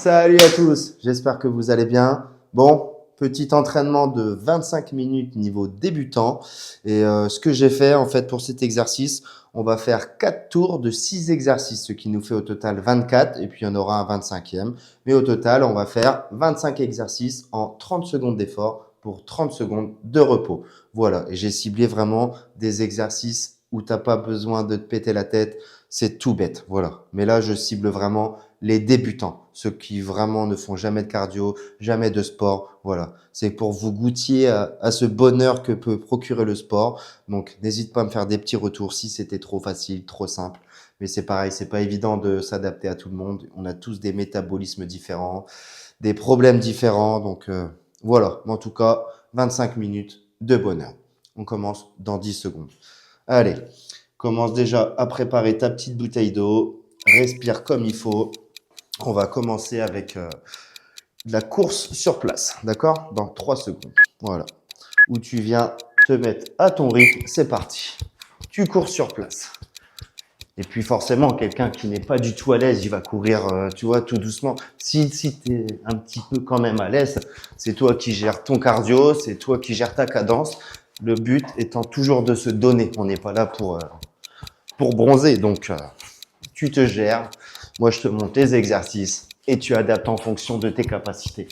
Salut à tous, j'espère que vous allez bien. Bon, petit entraînement de 25 minutes niveau débutant. Et ce que j'ai fait en fait pour cet exercice, on va faire 4 tours de 6 exercices, ce qui nous fait au total 24 et puis il y en aura un 25e. Mais au total, on va faire 25 exercices en 30 secondes d'effort pour 30 secondes de repos. Voilà, et j'ai ciblé vraiment des exercices où t'as pas besoin de te péter la tête. C'est tout bête, voilà. Mais là, je cible vraiment les débutants, ceux qui vraiment ne font jamais de cardio, jamais de sport. Voilà, c'est pour vous goûtiez à ce bonheur que peut procurer le sport. Donc, n'hésite pas à me faire des petits retours si c'était trop facile, trop simple. Mais c'est pareil, c'est pas évident de s'adapter à tout le monde. On a tous des métabolismes différents, des problèmes différents. Donc, voilà. Mais en tout cas, 25 minutes de bonheur. On commence dans 10 secondes. Allez, commence déjà à préparer ta petite bouteille d'eau. Respire comme il faut. On va commencer avec de la course sur place, d'accord? Dans 3 secondes. Voilà. Où tu viens te mettre à ton rythme, c'est parti. Tu cours sur place. Et puis forcément, quelqu'un qui n'est pas du tout à l'aise, il va courir, tu vois, tout doucement. Si tu es un petit peu quand même à l'aise, c'est toi qui gères ton cardio, c'est toi qui gères ta cadence. Le but étant toujours de se donner. On n'est pas là pour bronzer. Donc, tu te gères. Moi, je te montre tes exercices et tu adaptes en fonction de tes capacités.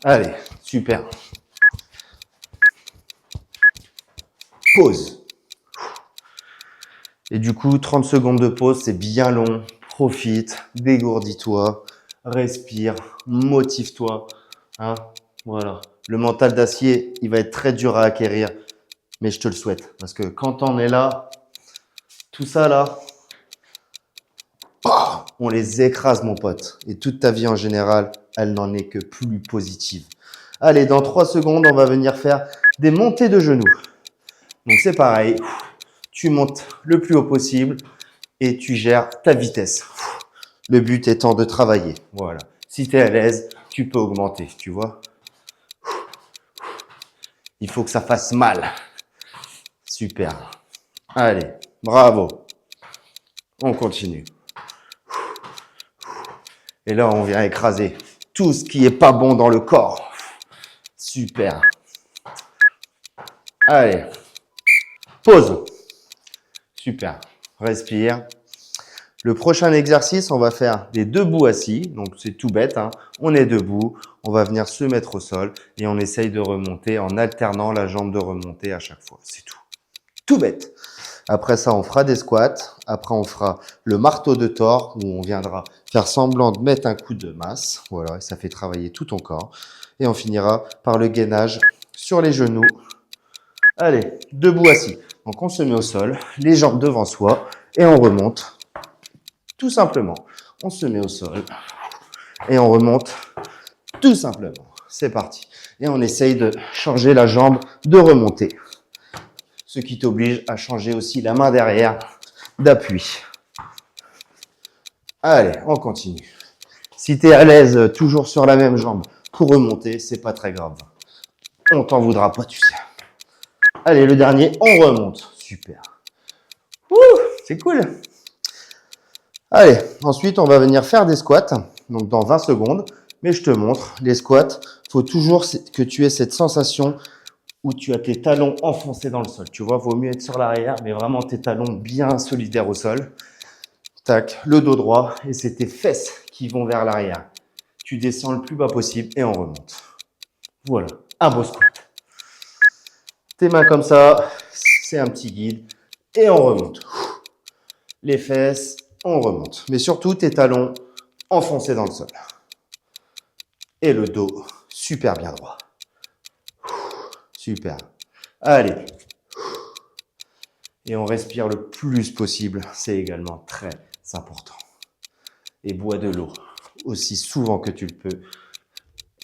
Allez, super. Pause. Et du coup, 30 secondes de pause, c'est bien long. Profite, dégourdis-toi, respire, motive-toi. Hein, voilà. Le mental d'acier, il va être très dur à acquérir, mais je te le souhaite. Parce que quand on est là, tout ça là, on les écrase, mon pote. Et toute ta vie en général, elle n'en est que plus positive. Allez, dans 3 secondes, on va venir faire des montées de genoux. Donc, c'est pareil. Tu montes le plus haut possible et tu gères ta vitesse. Le but étant de travailler. Voilà. Si tu es à l'aise, tu peux augmenter, tu vois. Il faut que ça fasse mal. Super. Allez, bravo. On continue. Et là, on vient écraser tout ce qui est pas bon dans le corps. Super. Allez. Pause. Super. Respire. Le prochain exercice, on va faire des debout assis. Donc, c'est tout bête, hein. On est debout. On va venir se mettre au sol et on essaye de remonter en alternant la jambe de remontée à chaque fois. C'est tout. Tout bête. Après ça, on fera des squats. Après, on fera le marteau de Thor où on viendra faire semblant de mettre un coup de masse. Voilà, et ça fait travailler tout ton corps. Et on finira par le gainage sur les genoux. Allez, debout assis. Donc, on se met au sol, les jambes devant soi et on remonte. Tout simplement. On se met au sol et on remonte tout simplement. C'est parti. Et on essaye de changer la jambe de remontée. Ce qui t'oblige à changer aussi la main derrière d'appui. Allez, on continue. Si tu es à l'aise toujours sur la même jambe pour remonter, c'est pas très grave. On t'en voudra pas, tu sais. Allez, le dernier, on remonte. Super. Ouh, c'est cool. Allez, ensuite, on va venir faire des squats. Donc, dans 20 secondes. Mais je te montre, les squats, faut toujours que tu aies cette sensation où tu as tes talons enfoncés dans le sol. Tu vois, vaut mieux être sur l'arrière, mais vraiment tes talons bien solidaires au sol. Tac, le dos droit et c'est tes fesses qui vont vers l'arrière. Tu descends le plus bas possible et on remonte. Voilà, un beau squat. Tes mains comme ça, c'est un petit guide et on remonte. Les fesses, on remonte. Mais surtout tes talons enfoncés dans le sol. Et le dos super bien droit. Super. Allez. Et on respire le plus possible. C'est également très important. Et bois de l'eau aussi souvent que tu le peux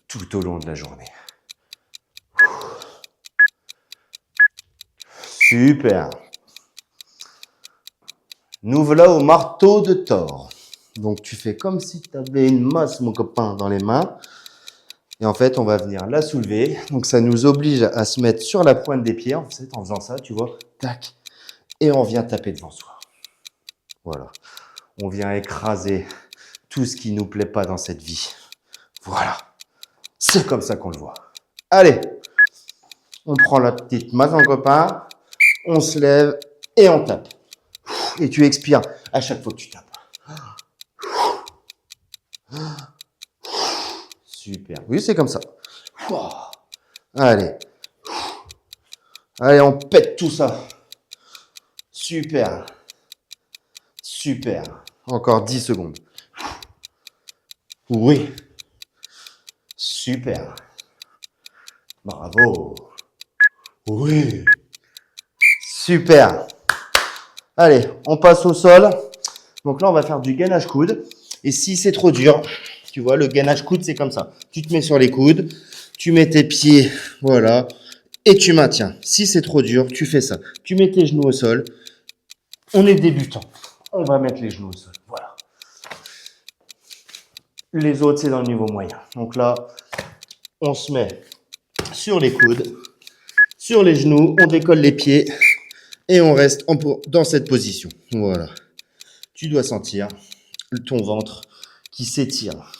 tout au long de la journée. Super. Nous voilà au marteau de Thor. Donc tu fais comme si tu avais une masse, mon copain, dans les mains. Et en fait, on va venir la soulever. Donc ça nous oblige à se mettre sur la pointe des pieds. En faisant ça, tu vois, tac. Et on vient taper devant soi. Voilà. On vient écraser tout ce qui nous plaît pas dans cette vie. Voilà. C'est comme ça qu'on le voit. Allez, on prend la petite masse en copain, on se lève et on tape. Et tu expires à chaque fois que tu tapes. Super. Oui, c'est comme ça. Allez. Allez, on pète tout ça. Super. Super. Encore 10 secondes. Oui. Super. Bravo. Oui. Super. Allez, on passe au sol. Donc là, on va faire du gainage coude. Et si c'est trop dur, tu vois, le gainage coude, c'est comme ça. Tu te mets sur les coudes, tu mets tes pieds, voilà, et tu maintiens. Si c'est trop dur, tu fais ça. Tu mets tes genoux au sol. On est débutant. On va mettre les genoux au sol. Voilà. Les autres, c'est dans le niveau moyen. Donc là, on se met sur les coudes, sur les genoux, on décolle les pieds et on reste dans cette position. Voilà. Tu dois sentir ton ventre qui s'étire.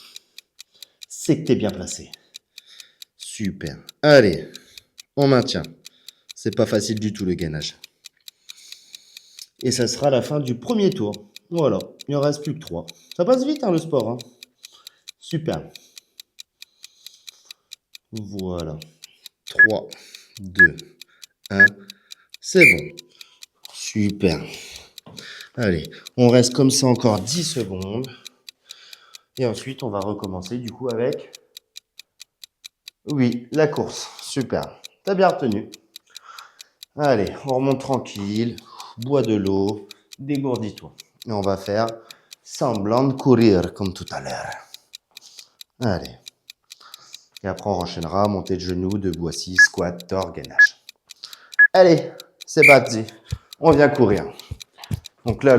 C'est que tu es bien placé. Super. Allez, on maintient. C'est pas facile du tout le gainage. Et ça sera la fin du premier tour. Voilà, il en reste plus que 3. Ça passe vite hein, le sport. Hein. Super. Voilà. 3, 2, 1. C'est bon. Super. Allez, on reste comme ça encore 10 secondes. Et ensuite, on va recommencer du coup avec... Oui, la course. Super. T'as bien retenu. Allez, on remonte tranquille. Bois de l'eau. Dégourdis-toi. Et on va faire semblant de courir comme tout à l'heure. Allez. Et après, on enchaînera montée de genoux, debout assis, squat, tord, gainage. Allez, c'est parti. On vient courir. Donc là,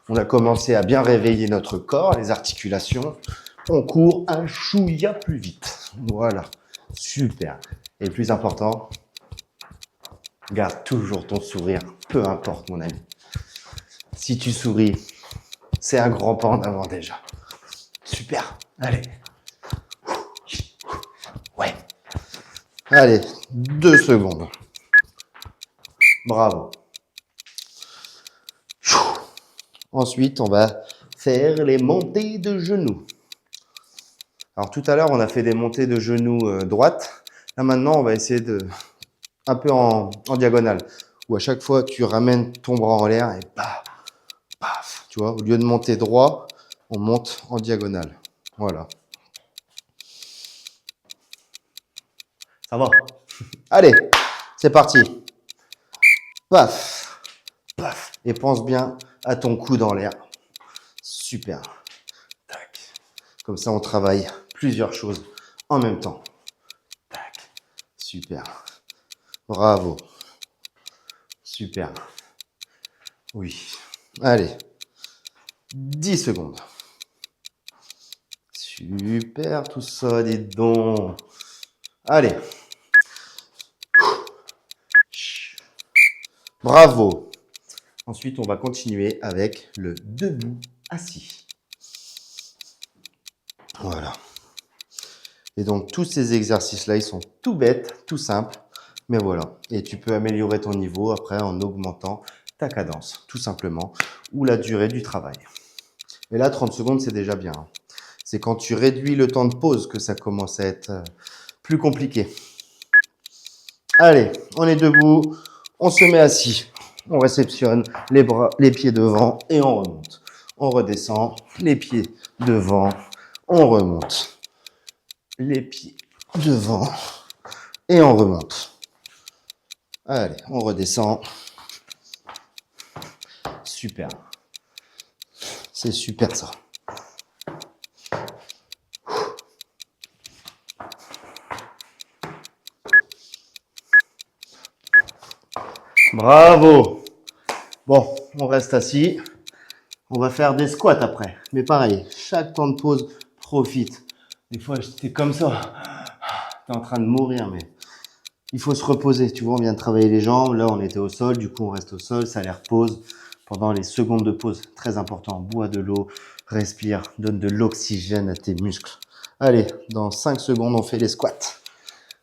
on a commencé à bien réveiller notre corps, les articulations. On court un chouïa plus vite. Voilà. Super. Et le plus important, garde toujours ton sourire, peu importe mon ami. Si tu souris, c'est un grand pas en avant déjà. Super. Allez. Ouais. Allez, 2 secondes. Bravo. Ensuite, on va faire les montées de genoux. Alors tout à l'heure, on a fait des montées de genoux droites. Là maintenant, on va essayer de un peu en diagonale. Où à chaque fois, tu ramènes ton bras en l'air et paf, paf. Tu vois, au lieu de monter droit, on monte en diagonale. Voilà. Ça va. Allez, c'est parti. Paf, paf. Et pense bien à ton coude dans l'air. Super. Tac. Comme ça, on travaille plusieurs choses en même temps. Tac. Super. Bravo. Super. Oui. Allez. 10 secondes. Super, tout ça, dis donc. Allez. Bravo. Ensuite, on va continuer avec le debout assis. Voilà. Et donc, tous ces exercices-là, ils sont tout bêtes, tout simples. Mais voilà. Et tu peux améliorer ton niveau après en augmentant ta cadence, tout simplement, ou la durée du travail. Et là, 30 secondes, c'est déjà bien. C'est quand tu réduis le temps de pause que ça commence à être plus compliqué. Allez, on est debout, on se met assis. On réceptionne les bras, les pieds devant et on remonte. On redescend, les pieds devant, on remonte. Les pieds devant et on remonte. Allez, on redescend. Super. C'est super ça. Bravo. Bon, on reste assis. On va faire des squats après. Mais pareil, chaque temps de pause, profite. Des fois, j'étais comme ça. T'es en train de mourir, mais il faut se reposer. Tu vois, on vient de travailler les jambes. Là, on était au sol. Du coup, on reste au sol. Ça les repose. pendant les secondes de pause. Très important, bois de l'eau, respire, donne de l'oxygène à tes muscles. Allez, dans 5 secondes, on fait les squats.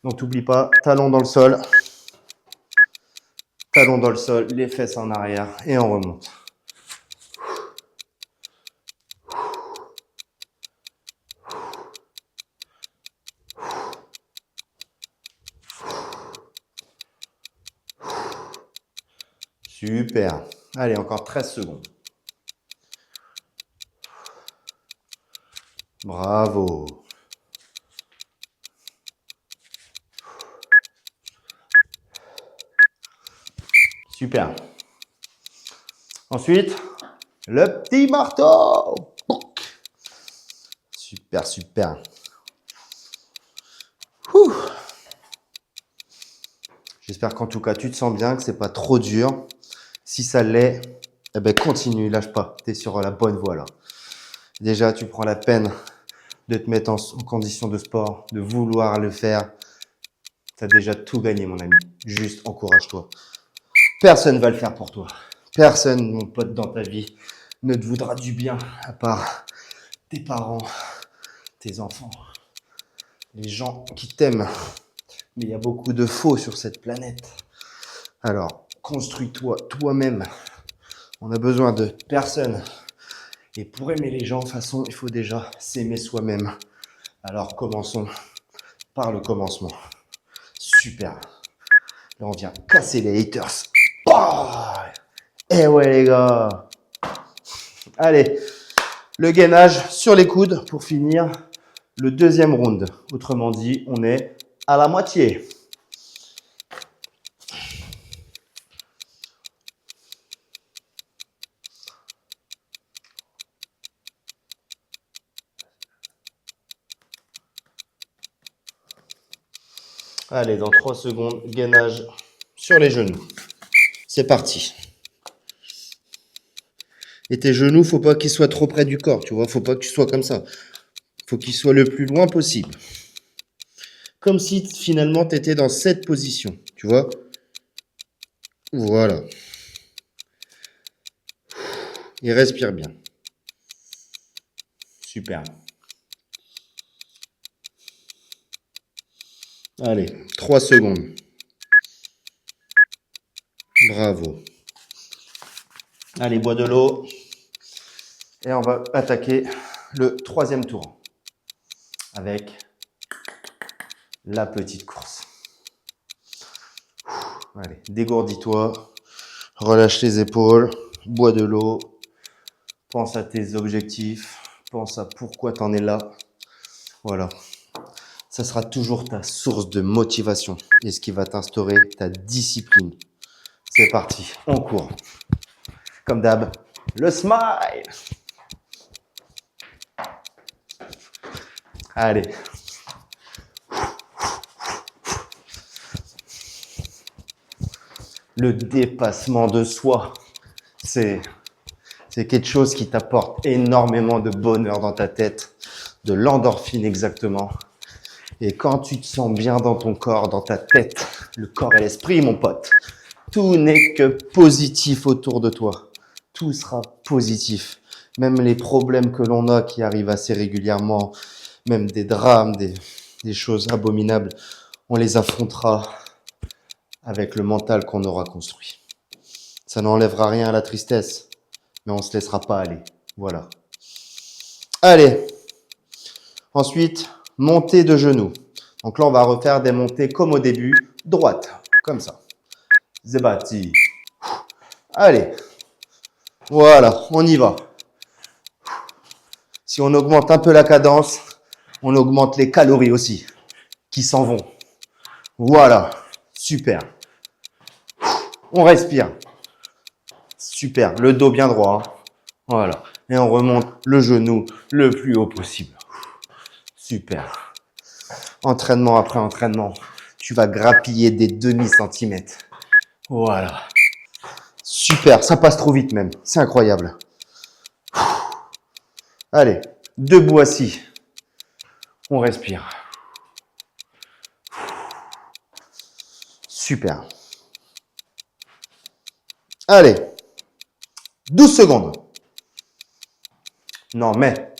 Donc, n'oublie pas, talons dans le sol, les fesses en arrière et on remonte. Super. Allez, encore 13 secondes. Bravo. Super. Ensuite, le petit marteau. Super, super. J'espère qu'en tout cas, tu te sens bien, que c'est pas trop dur. Si ça l'est, eh ben continue, lâche pas. Tu es sur la bonne voie là. Déjà, tu prends la peine de te mettre en condition de sport, de vouloir le faire. Tu as déjà tout gagné, mon ami. Juste encourage-toi. Personne ne va le faire pour toi. Personne, mon pote, dans ta vie ne te voudra du bien à part tes parents, tes enfants, les gens qui t'aiment. Mais il y a beaucoup de faux sur cette planète. Alors, construis-toi toi-même. On a besoin de personne. Et pour aimer les gens, de toute façon, il faut déjà s'aimer soi-même. Alors, commençons par le commencement. Super. Là, on vient casser les haters. Oh, eh ouais, les gars. Allez, le gainage sur les coudes pour finir le deuxième round. Autrement dit, on est à la moitié. Allez, dans 3 secondes, gainage sur les genoux. C'est parti. Et tes genoux, faut pas qu'ils soient trop près du corps, tu vois. Faut pas que tu sois comme ça. Faut qu'ils soient le plus loin possible. Comme si finalement tu étais dans cette position, tu vois. Voilà. Et respire bien. Super. Allez, 3 secondes. Bravo. Allez, bois de l'eau. Et on va attaquer le troisième tour avec la petite course. Allez, dégourdis-toi. Relâche les épaules. Bois de l'eau. Pense à tes objectifs. Pense à pourquoi tu en es là. Voilà. Ça sera toujours ta source de motivation et ce qui va t'instaurer ta discipline. C'est parti, on court. Comme d'hab, le smile. Allez. Le dépassement de soi, c'est quelque chose qui t'apporte énormément de bonheur dans ta tête, de l'endorphine exactement. Et quand tu te sens bien dans ton corps, dans ta tête, le corps et l'esprit, mon pote, tout n'est que positif autour de toi. Tout sera positif. Même les problèmes que l'on a qui arrivent assez régulièrement, même des drames, des choses abominables, on les affrontera avec le mental qu'on aura construit. Ça n'enlèvera rien à la tristesse, mais on ne se laissera pas aller. Voilà. Allez. Ensuite, montée de genoux. Donc là, on va refaire des montées comme au début, droite, comme ça. C'est parti. Allez. Voilà, on y va. Si on augmente un peu la cadence, on augmente les calories aussi, qui s'en vont. Voilà, super. On respire. Super, le dos bien droit. Voilà, et on remonte le genou le plus haut possible. Super. Entraînement après entraînement, tu vas grappiller des demi-centimètres. Voilà. Super, ça passe trop vite même, c'est incroyable. Allez, debout assis. On respire. Super. Allez, 12 secondes. Non, mais.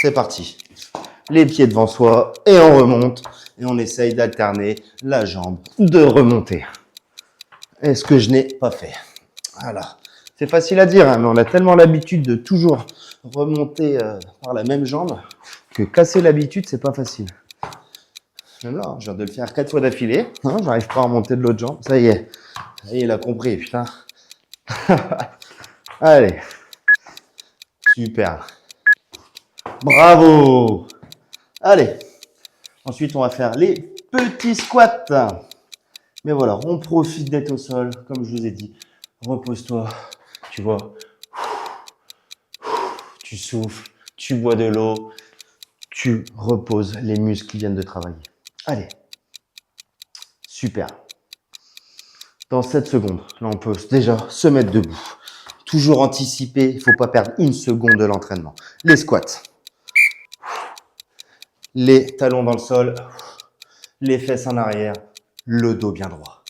C'est parti. Les pieds devant soi et on remonte. Et on essaye d'alterner la jambe de remonter. Et ce que je n'ai pas fait. Voilà. C'est facile à dire, hein, mais on a tellement l'habitude de toujours remonter par la même jambe que casser l'habitude, c'est pas facile. Même là, je viens de le faire 4 fois d'affilée. Hein, j'arrive pas à remonter de l'autre jambe. Ça y est. Ça y est, il a compris, putain. Allez. Super. Bravo. Allez. Ensuite, on va faire les petits squats. Mais voilà, on profite d'être au sol, comme je vous ai dit. Repose-toi, tu vois. Tu souffles, tu bois de l'eau, tu reposes les muscles qui viennent de travailler. Allez. Super. Dans 7 secondes, là, on peut déjà se mettre debout. Toujours anticiper, il ne faut pas perdre une seconde de l'entraînement. Les squats. Les talons dans le sol, les fesses en arrière, le dos bien droit.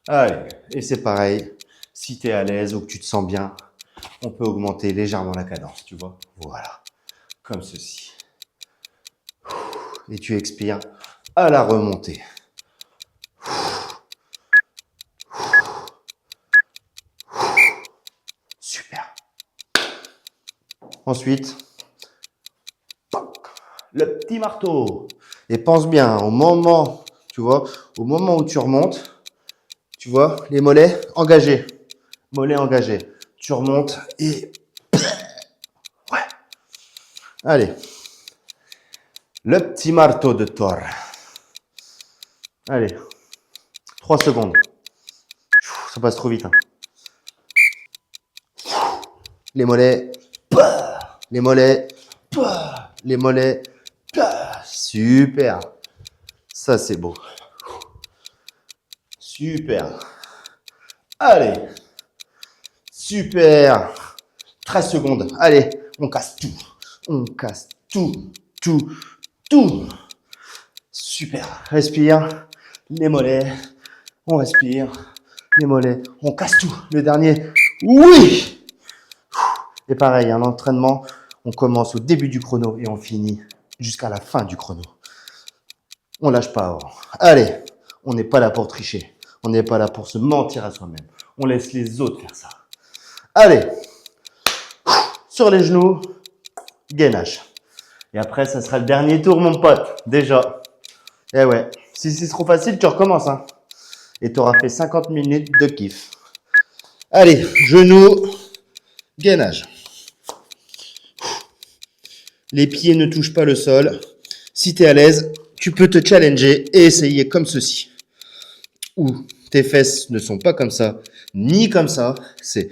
Allez, et c'est pareil, si tu es à l'aise ou que tu te sens bien, on peut augmenter légèrement la cadence, tu vois. Voilà, comme ceci. Et tu expires à la remontée. Super. Ensuite, le petit marteau. Et pense bien, au moment, tu vois, au moment où tu remontes, tu vois, les mollets engagés. Mollets engagés. Tu remontes et... Ouais. Allez. Le petit marteau de Thor. Allez. 3 secondes. Ça passe trop vite. Hein. Les mollets. Les mollets. Les mollets. Super. Ça, c'est beau. Super. Allez. Super. 13 secondes. Allez, on casse tout. On casse tout. Tout. Super. Respire. Les mollets. On respire. Les mollets. On casse tout. Le dernier. Oui. Et pareil, un entraînement, on commence au début du chrono et on finit jusqu'à la fin du chrono. On lâche pas avant. Allez, on n'est pas là pour tricher. On n'est pas là pour se mentir à soi-même. On laisse les autres faire ça. Allez. Sur les genoux. Gainage. Et après, ça sera le dernier tour, mon pote. Déjà. Eh ouais. Si c'est trop facile, tu recommences. Hein. Et tu auras fait 50 minutes de kiff. Allez, genoux. Gainage. Les pieds ne touchent pas le sol. Si tu es à l'aise, tu peux te challenger et essayer comme ceci. Ou tes fesses ne sont pas comme ça, ni comme ça. C'est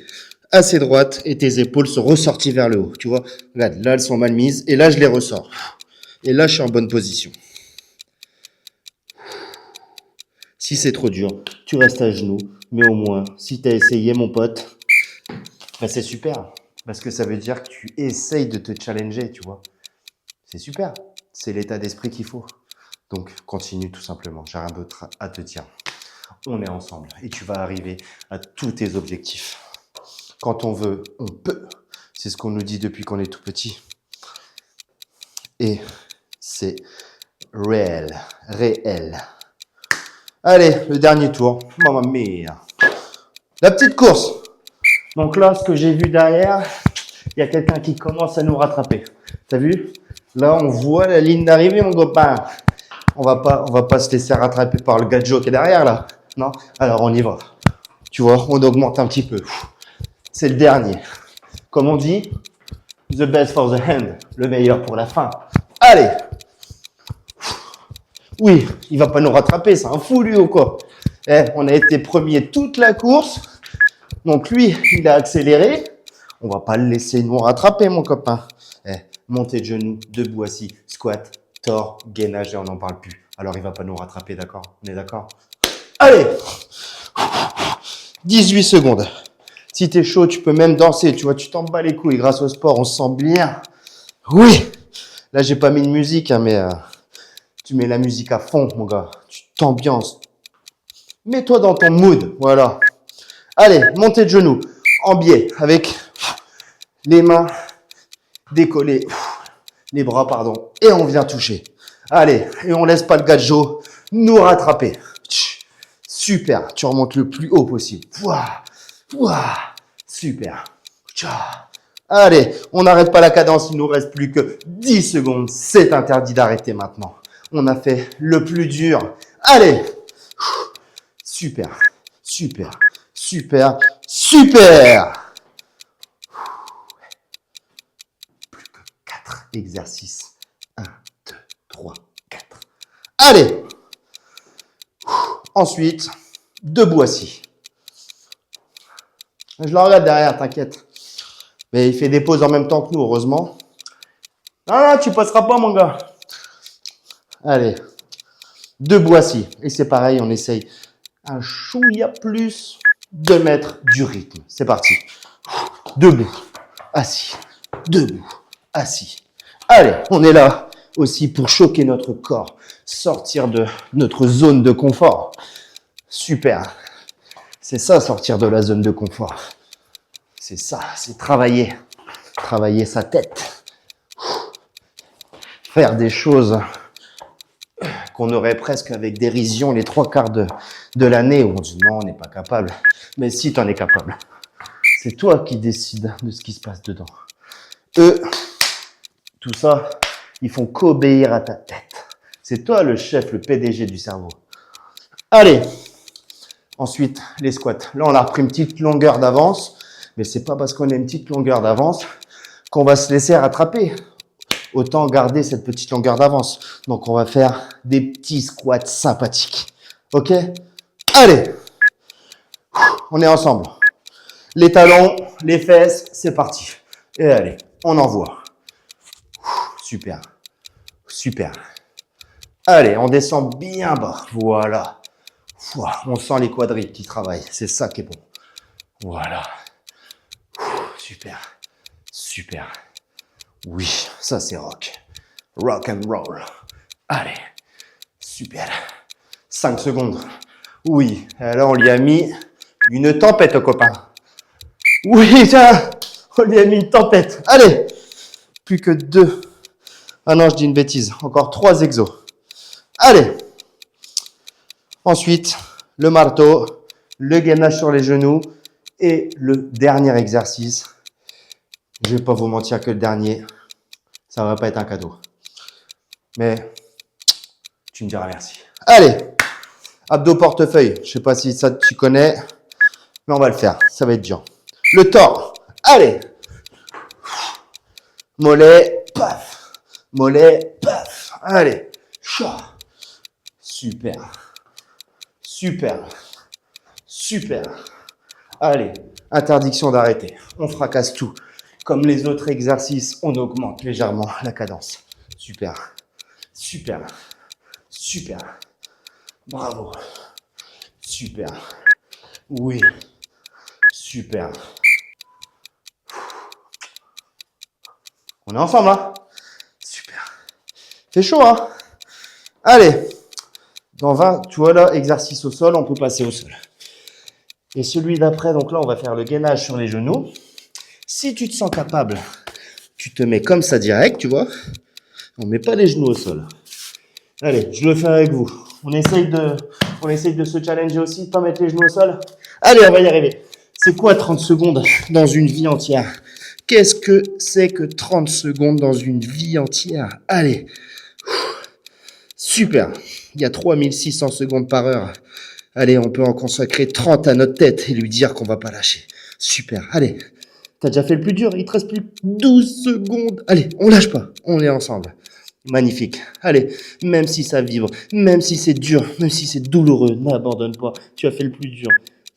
assez droite et tes épaules sont ressorties vers le haut. Tu vois, regarde, là elles sont mal mises et là je les ressors. Et là je suis en bonne position. Si c'est trop dur, tu restes à genoux. Mais au moins, si tu as essayé, mon pote, ben c'est super. Parce que ça veut dire que tu essayes de te challenger, tu vois. C'est super. C'est l'état d'esprit qu'il faut. Donc, continue tout simplement. J'ai rien d'autre à te dire. On est ensemble et tu vas arriver à tous tes objectifs. Quand on veut, on peut. C'est ce qu'on nous dit depuis qu'on est tout petit. Et c'est réel. Allez, le dernier tour. Mamma mia. La petite course. Donc là, ce que j'ai vu derrière, il y a quelqu'un qui commence à nous rattraper. T'as vu? Là, on voit la ligne d'arrivée, mon copain. On va pas se laisser rattraper par le gadget qui est derrière, là. Non? Alors, on y va. Tu vois, on augmente un petit peu. C'est le dernier. Comme on dit, the best for the end. Le meilleur pour la fin. Allez! Oui, il va pas nous rattraper, c'est un fou, lui, ou quoi? On a été premier toute la course. Donc, lui, il a accéléré. On va pas le laisser nous rattraper, mon copain. Montée de genoux, debout assis, squat, tord, gainage et on n'en parle plus. Alors, il va pas nous rattraper, d'accord? On est d'accord? Allez! 18 secondes. Si t'es chaud, tu peux même danser. Tu vois, tu t'en bats les couilles. Grâce au sport, on se sent bien. Oui. Là, j'ai pas mis de musique, hein, mais tu mets la musique à fond, mon gars. Tu t'ambiances. Mets-toi dans ton mood. Voilà. Allez, montée de genoux. En biais, avec les mains décollées. Les bras, pardon. Et on vient toucher. Allez, et on laisse pas le gajo nous rattraper. Super. Tu remontes le plus haut possible. Ouah. Ouah. Super. Allez, on n'arrête pas la cadence. Il nous reste plus que 10 secondes. C'est interdit d'arrêter maintenant. On a fait le plus dur. Allez. Super. Super. Super. Super. Plus que 4 exercices. 1, 2, 3, 4. Allez. Ensuite, debout assis. Je le regarde derrière, t'inquiète. Mais il fait des pauses en même temps que nous, heureusement. Non, tu passeras pas, mon gars. Allez. Debout assis. Et c'est pareil, on essaye un chouïa plus de mettre du rythme. C'est parti. Debout. Assis. Debout. Assis. Allez, on est là aussi pour choquer notre corps. Sortir de notre zone de confort. Super. C'est ça, sortir de la zone de confort. C'est ça, c'est travailler. Travailler sa tête. Faire des choses qu'on aurait presque avec dérision les 3/4 de l'année où on dit non, on n'est pas capable. Mais si, tu en es capable. C'est toi qui décides de ce qui se passe dedans. Eux, tout ça, ils font qu'obéir à ta tête. C'est toi le chef, le PDG du cerveau. Allez. Ensuite, les squats. Là, on a repris une petite longueur d'avance. Mais c'est pas parce qu'on a une petite longueur d'avance qu'on va se laisser rattraper. Autant garder cette petite longueur d'avance. Donc, on va faire des petits squats sympathiques. OK? Allez! On est ensemble. Les talons, les fesses, c'est parti. Et allez, on envoie. Super. Super. Allez, on descend bien bas. Voilà. On sent les quadris qui travaillent. C'est ça qui est bon. Voilà. Super. Super. Oui, ça c'est rock. Rock and roll. Allez. Super. 5 secondes. Oui. Là, on lui a mis une tempête, copain. Oui, tiens. On lui a mis une tempête. Allez. Plus que 2. Ah non, je dis une bêtise. Encore 3 exos. Allez. Ensuite, le marteau, le gainage sur les genoux et le dernier exercice. Je vais pas vous mentir que le dernier, ça va pas être un cadeau. Mais tu me diras merci. Allez, abdos portefeuille. Je sais pas si ça tu connais, mais on va le faire. Ça va être dur. Le tord. Allez. Mollet, paf. Mollet, paf. Allez. Super. Super. Super. Allez, interdiction d'arrêter. On fracasse tout. Comme les autres exercices, on augmente légèrement la cadence. Super. Super. Super. Bravo. Super. Oui. Super. On est ensemble, hein? Super. C'est chaud, hein? Allez. Dans 20, tu vois là, exercice au sol, on peut passer au sol. Et celui d'après, donc là, on va faire le gainage sur les genoux. Si tu te sens capable, tu te mets comme ça direct, tu vois. On met pas les genoux au sol. Allez, je le fais avec vous. On essaye de se challenger aussi, de pas mettre les genoux au sol. Allez, on va y arriver. C'est quoi 30 secondes dans une vie entière? Qu'est-ce que c'est que 30 secondes dans une vie entière? Allez. Super. Il y a 3600 secondes par heure. Allez, on peut en consacrer 30 à notre tête et lui dire qu'on va pas lâcher. Super. Allez. T'as déjà fait le plus dur, il te reste plus que 12 secondes. Allez, on lâche pas, on est ensemble. Magnifique. Allez, même si ça vibre, même si c'est dur, même si c'est douloureux, n'abandonne pas. Tu as fait le plus dur.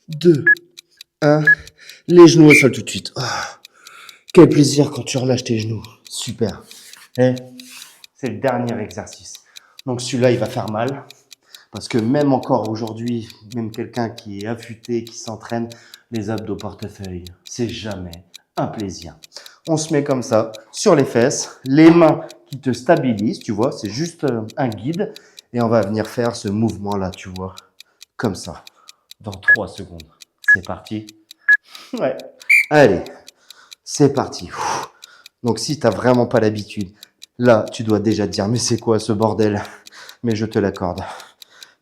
2, 1, les genoux au sol tout de suite. Oh, quel plaisir quand tu relâches tes genoux. Super. Et c'est le dernier exercice. Donc celui-là, il va faire mal. Parce que même encore aujourd'hui, même quelqu'un qui est affûté, qui s'entraîne, les abdos portefeuille, c'est jamais un plaisir. On se met comme ça sur les fesses, les mains qui te stabilisent, tu vois, c'est juste un guide. Et on va venir faire ce mouvement-là, tu vois, comme ça, dans 3 secondes. C'est parti. Ouais. Allez, c'est parti. Donc si tu n'as vraiment pas l'habitude, là, tu dois déjà te dire, mais c'est quoi ce bordel? Mais je te l'accorde.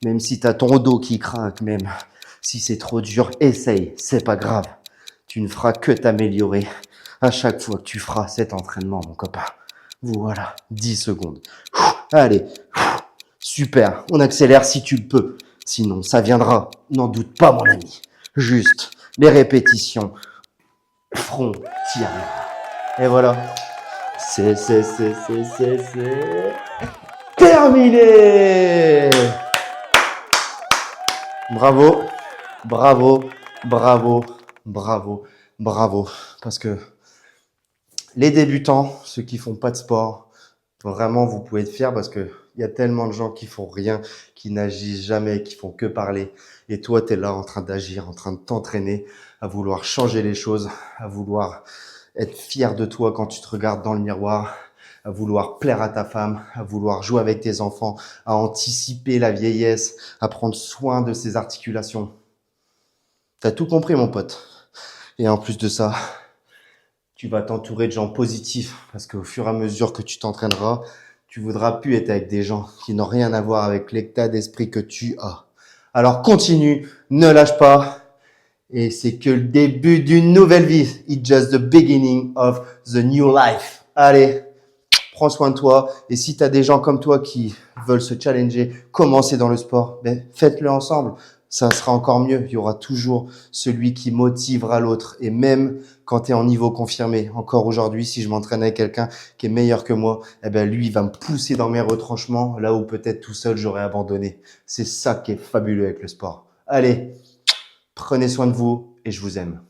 Même si tu as ton dos qui craque, même si c'est trop dur, essaye, c'est pas grave. Tu ne feras que t'améliorer à chaque fois que tu feras cet entraînement, mon copain. Voilà, 10 secondes. Allez, super, on accélère si tu le peux. Sinon, ça viendra, n'en doute pas, mon ami. Juste, les répétitions feront t'y arriver. Et voilà, c'est terminé. Bravo, bravo, bravo, bravo, bravo. Parce que les débutants, ceux qui font pas de sport, vraiment, vous pouvez être fiers parce que il y a tellement de gens qui font rien, qui n'agissent jamais, qui font que parler. Et toi, tu es là en train d'agir, en train de t'entraîner, à vouloir changer les choses, à vouloir être fier de toi quand tu te regardes dans le miroir, à vouloir plaire à ta femme, à vouloir jouer avec tes enfants, à anticiper la vieillesse, à prendre soin de ses articulations. T'as tout compris, mon pote. Et en plus de ça, tu vas t'entourer de gens positifs parce qu'au fur et à mesure que tu t'entraîneras, tu voudras plus être avec des gens qui n'ont rien à voir avec l'état d'esprit que tu as. Alors continue, ne lâche pas. Et c'est que le début d'une nouvelle vie. It's just the beginning of the new life. Allez, prends soin de toi. Et si tu as des gens comme toi qui veulent se challenger, commencer dans le sport, ben, faites-le ensemble. Ça sera encore mieux. Il y aura toujours celui qui motivera l'autre. Et même quand tu es en niveau confirmé, encore aujourd'hui, si je m'entraîne avec quelqu'un qui est meilleur que moi, eh ben, lui, il va me pousser dans mes retranchements, là où peut-être tout seul, j'aurais abandonné. C'est ça qui est fabuleux avec le sport. Allez, prenez soin de vous et je vous aime.